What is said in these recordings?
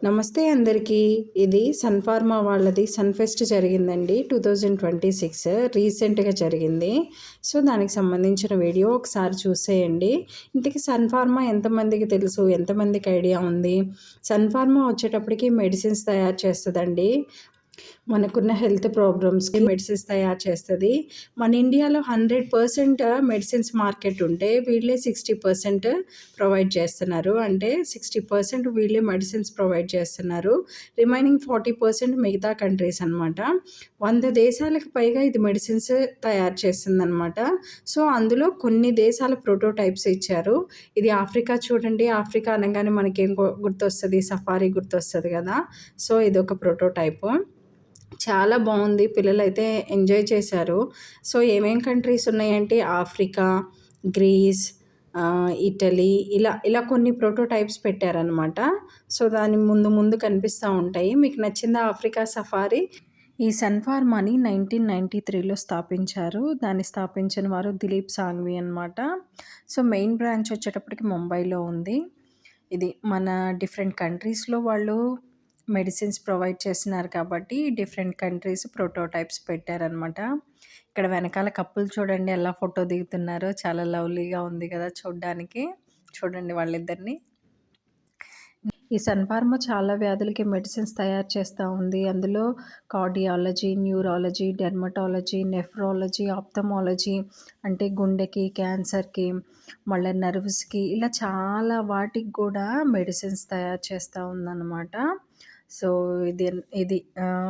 నమస్తే అందరికీ. ఇది సన్ఫార్మా వాళ్ళది సన్ఫెస్ట్ జరిగిందండి. 2026 రీసెంట్‌గా జరిగింది. సో, దానికి సంబంధించిన వీడియో ఒకసారి చూసేయండి. ఇంతకీ సన్ఫార్మా ఎంతమందికి తెలుసు? ఎంతమందికి ఐడియా ఉంది? సన్ఫార్మా వచ్చేటప్పటికి మెడిసిన్స్ తయారు చేస్తదండి. మనకున్న హెల్త్ ప్రాబ్లమ్స్‌కి మెడిసిన్స్ తయారు చేస్తది. మన ఇండియాలో 100% మెడిసిన్స్ మార్కెట్ ఉంటే వీళ్ళే 60% ప్రొవైడ్ చేస్తున్నారు. అంటే 60% వీళ్ళే మెడిసిన్స్ ప్రొవైడ్ చేస్తున్నారు. రిమైనింగ్ 40% మిగతా కంట్రీస్ అనమాట. 100 దేశాలకు పైగా ఇది మెడిసిన్స్ తయారు చేస్తుందనమాట. సో, అందులో కొన్ని దేశాల ప్రోటోటైప్స్ ఇచ్చారు. ఇది ఆఫ్రికా చూడండి. ఆఫ్రికా అనగానే మనకేం గుర్తొస్తది? సఫారీ గుర్తొస్తది కదా! సో, ఇదొక ప్రోటోటైపు. చాలా బాగుంది. పిల్లలైతే ఎంజాయ్ చేశారు. సో, ఏమేం కంట్రీస్ ఉన్నాయంటే ఆఫ్రికా, గ్రీస్, ఇటలీ ఇలా కొన్ని ప్రోటోటైప్స్ పెట్టారనమాట. సో, దాని ముందు కనిపిస్తూ ఉంటాయి. మీకు నచ్చిందా ఆఫ్రికా సఫారీ? ఈ సన్ఫార్మాని 1993లో స్థాపించారు. దాన్ని స్థాపించిన వారు దిలీప్ సాంఘ్వి అనమాట. సో, మెయిన్ బ్రాంచ్ వచ్చేటప్పటికి ముంబైలో ఉంది. ఇది మన డిఫరెంట్ కంట్రీస్‌లో వాళ్ళు మెడిసిన్స్ ప్రొవైడ్ చేస్తున్నారు కాబట్టి డిఫరెంట్ కంట్రీస్ ప్రోటోటైప్స్ పెట్టారనమాట. ఇక్కడ వెనకాల కపుల్ చూడండి ఎలా ఫోటో దిగుతున్నారో, చాలా లవ్లీగా ఉంది కదా చూడ్డానికి. చూడండి వాళ్ళిద్దరిని. ఈ సన్ఫార్మా చాలా వ్యాధులకి మెడిసిన్స్ తయారు చేస్తూ ఉంది. అందులో cardiology, neurology, dermatology, nephrology, ophthalmology అంటే గుండెకి, క్యాన్సర్‌కి, మళ్ళీ నర్వ్స్‌కి ఇలా చాలా వాటికి కూడా మెడిసిన్స్ తయారు చేస్తూ ఉందన్నమాట. సో, ఇది ఇది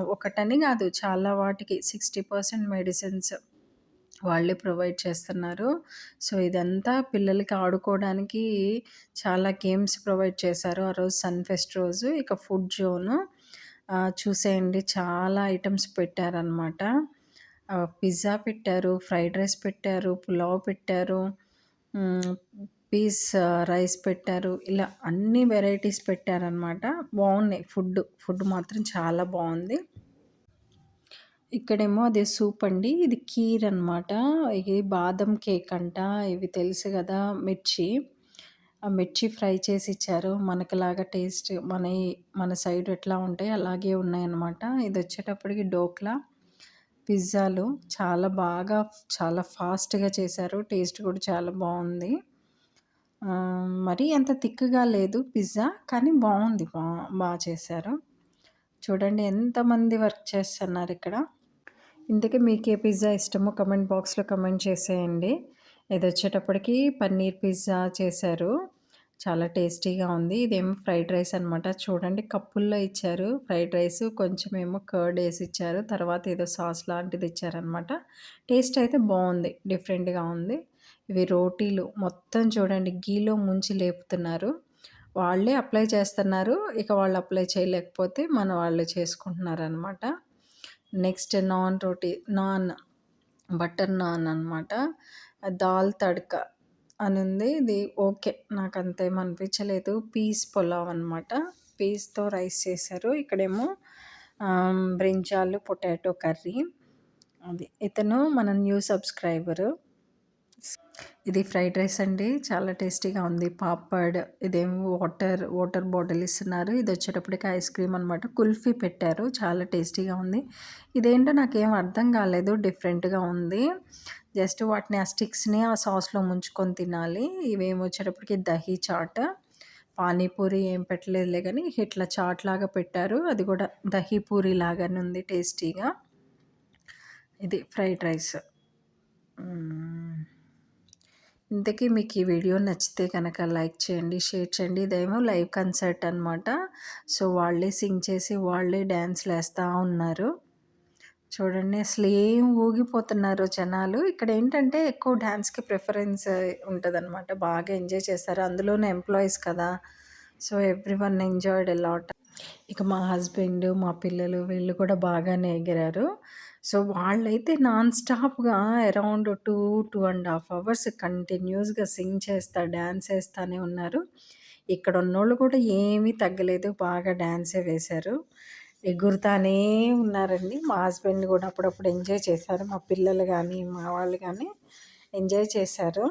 ఒకటని కాదు, చాలా వాటికి 60% మెడిసిన్స్ వాళ్ళే ప్రొవైడ్ చేస్తున్నారు. సో, ఇదంతా పిల్లలకి ఆడుకోవడానికి చాలా గేమ్స్ ప్రొవైడ్ చేశారు ఆ రోజు సన్ఫెస్ట్ రోజు. ఇక ఫుడ్ జోను చూసేయండి, చాలా ఐటమ్స్ పెట్టారనమాట. పిజ్జా పెట్టారు, ఫ్రైడ్ రైస్ పెట్టారు, పులావ్ పెట్టారు, పీస్ రైస్ పెట్టారు. ఇలా అన్ని వెరైటీస్ పెట్టారనమాట. బాగున్నాయి. ఫుడ్ మాత్రం చాలా బాగుంది. ఇక్కడేమో అదే సూప్ అండి. ఇది కీర్ అనమాట. ఇది బాదం కేక్ అంట. ఇవి తెలుసు కదా మిర్చి. ఆ మిర్చి ఫ్రై చేసి ఇచ్చారు. మనకులాగా టేస్ట్ మన సైడ్ ఎట్లా ఉంటాయి అలాగే ఉన్నాయన్నమాట. ఇది వచ్చేటప్పటికి డోక్లా, పిజ్జాలు చాలా ఫాస్ట్‌గా చేశారు. టేస్ట్ కూడా చాలా బాగుంది. మరీ అంత థిక్‌గా లేదు పిజ్జా, కానీ బాగుంది. చేశారు. చూడండి ఎంతమంది వర్క్ చేస్తున్నారు ఇక్కడ. ఇంతకీ మీకే పిజ్జా ఇష్టమో కమెంట్ బాక్స్‌లో కమెంట్ చేసేయండి. ఇదొచ్చేటప్పటికి పన్నీర్ పిజ్జా చేశారు. చాలా టేస్టీగా ఉంది. ఇదేమో ఫ్రైడ్ రైస్ అనమాట. చూడండి కప్పుల్లో ఇచ్చారు ఫ్రైడ్ రైస్. కొంచెమేమో కర్డ్ ఏసి ఇచ్చారు. తర్వాత ఏదో సాస్ లాంటిది ఇచ్చారనమాట. టేస్ట్ అయితే బాగుంది. డిఫరెంట్‌గా ఉంది. ఇవి రోటీలు మొత్తం చూడండి గీలో ముంచి లేపుతున్నారు. వాళ్ళే అప్లై చేస్తున్నారు. ఇక వాళ్ళు అప్లై చేయలేకపోతే మన వాళ్ళు చేసుకుంటున్నారనమాట. నెక్స్ట్ నాన్, బటర్ నాన్ అనమాట. దాల్ తడ్కా అని ఉంది. ఇది ఓకే, నాకు అంతేం అనిపించలేదు. పీస్ పులావ్ అనమాట. పీస్‌తో రైస్ చేశారు. ఇక్కడేమో బ్రింజాల్ పొటాటో కర్రీ. ఇతను మన న్యూ సబ్స్క్రైబరు. ఇది ఫ్రైడ్ రైస్ అండి. చాలా టేస్టీగా ఉంది. పాపడ్, ఇదేమో వాటర్ బాటిల్ ఇస్తున్నారు. ఇది వచ్చేటప్పటికి ఐస్ క్రీమ్ అనమాట. కుల్ఫీ పెట్టారు. చాలా టేస్టీగా ఉంది. ఇదేంటో నాకేం అర్థం కాలేదు. డిఫరెంట్‌గా ఉంది. జస్ట్ వాటిని ఆ స్టిక్స్‌ని ఆ సాస్‌లో ముంచుకొని తినాలి. ఇవేమో వచ్చేటప్పటికి దహీ చాట్. పానీపూరి ఏం పెట్టలేదులే కానీ ఇట్లా చాట్ లాగా పెట్టారు. అది కూడా దహీ పూరి లాగానే ఉంది టేస్టీగా. ఇది ఫ్రైడ్ రైస్. ఇంతకీ మీకు ఈ వీడియో నచ్చితే కనుక లైక్ చేయండి, షేర్ చేయండి. ఇదేమో లైవ్ కన్సర్ట్ అనమాట. సో, వాళ్ళే సింగ్ చేసి వాళ్ళే డ్యాన్స్‌లు వేస్తూ ఉన్నారు. చూడండి అసలు ఏం ఊగిపోతున్నారు జనాలు. ఇక్కడ ఏంటంటే ఎక్కువ డ్యాన్స్‌కి ప్రిఫరెన్స్ ఉంటదనమాట. బాగా ఎంజాయ్ చేస్తారు. అందులోనే ఎంప్లాయీస్ కదా! So, everyone enjoyed a lot. ఇక మా హస్బెండ్, మా పిల్లలు వీళ్ళు కూడా బాగానే ఎగిరారు. సో, వాళ్ళైతే నాన్ స్టాప్‌గా అరౌండ్ 2.5 అవర్స్ కంటిన్యూస్‌గా సింగ్ చేస్తా, డాన్స్ ఏస్తానే ఉన్నారు. ఇక్కడ ఉన్నోళ్ళు కూడా ఏమీ తగ్గలేదు. బాగా డాన్సే వేశారు. ఎగురుతానే ఉన్నారండి. మా హస్బెండ్ కూడా అప్పుడప్పుడు ఎంజాయ్ చేశారు. మా పిల్లలు గానీ, మా వాళ్ళు గానీ ఎంజాయ్ చేశారు.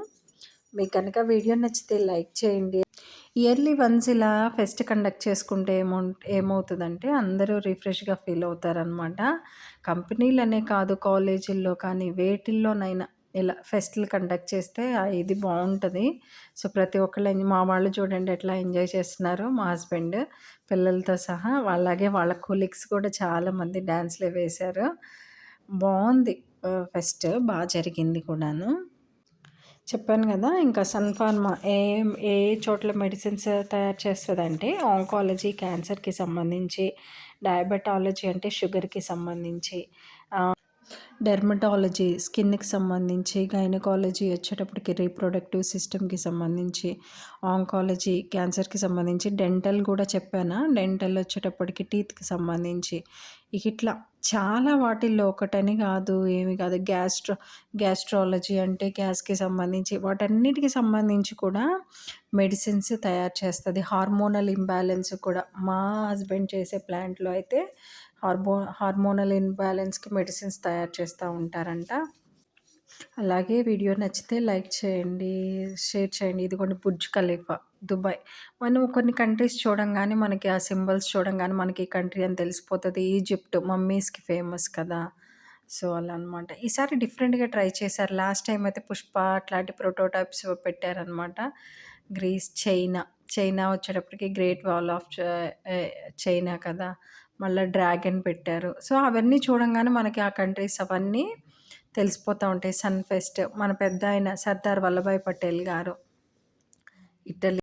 మీకు కనుక వీడియో నచ్చితే లైక్ చేయండి. ఇయర్లీ వన్స్ ఇలా ఫెస్ట్ కండక్ట్ చేసుకుంటే ఏమవుతుందంటే అందరూ రిఫ్రెష్‌గా ఫీల్ అవుతారనమాట. కంపెనీలనే కాదు కాలేజీల్లో కానీ వేటిల్లోనైనా ఇలా ఫెస్ట్‌లు కండక్ట్ చేస్తే ఇది బావుంటది. సో, ప్రతి ఒక్కళ్ళు మా వాళ్ళు చూడండి ఎట్లా ఎంజాయ్ చేస్తున్నారు. మా హస్బెండ్ పిల్లలతో సహా. అలాగే వాళ్ళ కొలీగ్స్ కూడా చాలామంది డాన్స్‌లే వేశారు. బావుంది. ఫెస్ట్ జరిగింది కూడాను. చెప్పాను గదా! ఇంకా సన్ ఫార్మా ఏ చోట్ల మెడిసిన్స్ తయారు చేస్తదంటే, ఆంకాలజీ క్యాన్సర్‌కి సంబంధించి, డయాబెటాలజీ అంటే షుగర్‌కి సంబంధించి, డెర్మటాలజీ స్కిన్‌కి సంబంధించి, గైనకాలజీ వచ్చేటప్పటికి రీప్రొడక్టివ్ సిస్టమ్‌కి సంబంధించి, ఆంకాలజీ క్యాన్సర్‌కి సంబంధించి, డెంటల్ గూడా చెప్పానా? డెంటల్ వచ్చేటప్పటికి టీత్‌కి సంబంధించి, ఇట్లా చాలా వాటిల్లో ఒకటని గాదు, ఏమి గాదు. గ్యాస్ట్రాలజీ అంటే గ్యాస్‌కి సంబంధించి వాటన్నిటికి సంబంధించి కూడా మెడిసిన్స్ తయారు చేస్తది. హార్మోనల్ ఇంబాలెన్స్ కూడా మా హస్బెండ్ చేసే ప్లాంట్‌లో అయితే హార్మోనల్ ఇంబాలెన్స్‌కి మెడిసిన్స్ తయారు చేస్తా ఉంటారంట. అలాగే వీడియో నచ్చితే లైక్ చేయండి, షేర్ చేయండి. ఇదిగోండి బుర్జ్ ఖలీఫా దుబాయ్. మనం కొన్ని కంట్రీస్ చూడంగానే మనకి ఆ సింబల్స్ చూడంగానే మనకి ఈ కంట్రీ అని తెలిసిపోతది. ఈజిప్ట్ మమ్మీస్‌కి ఫేమస్ కదా! సో, అలా అనమాట. ఈసారి డిఫరెంట్‌గా ట్రై చేశారు. లాస్ట్ టైమ్ అయితే పుష్ప అట్లాంటి ప్రోటోటైప్స్ పెట్టారనమాట. గ్రీస్, చైనా వచ్చేటప్పటికి గ్రేట్ వాల్ ఆఫ్ చైనా కదా! మళ్ళా డ్రాగన్ పెట్టారు. సో, అవన్నీ చూడంగానే మనకి ఆ కంట్రీస్ అవన్నీ తెలిసిపోతా ఉంటాయి. సన్ ఫెస్ట్ మన పెద్దాయన సర్దార్ వల్లభాయ్ పటేల్ గారు ఇటలీ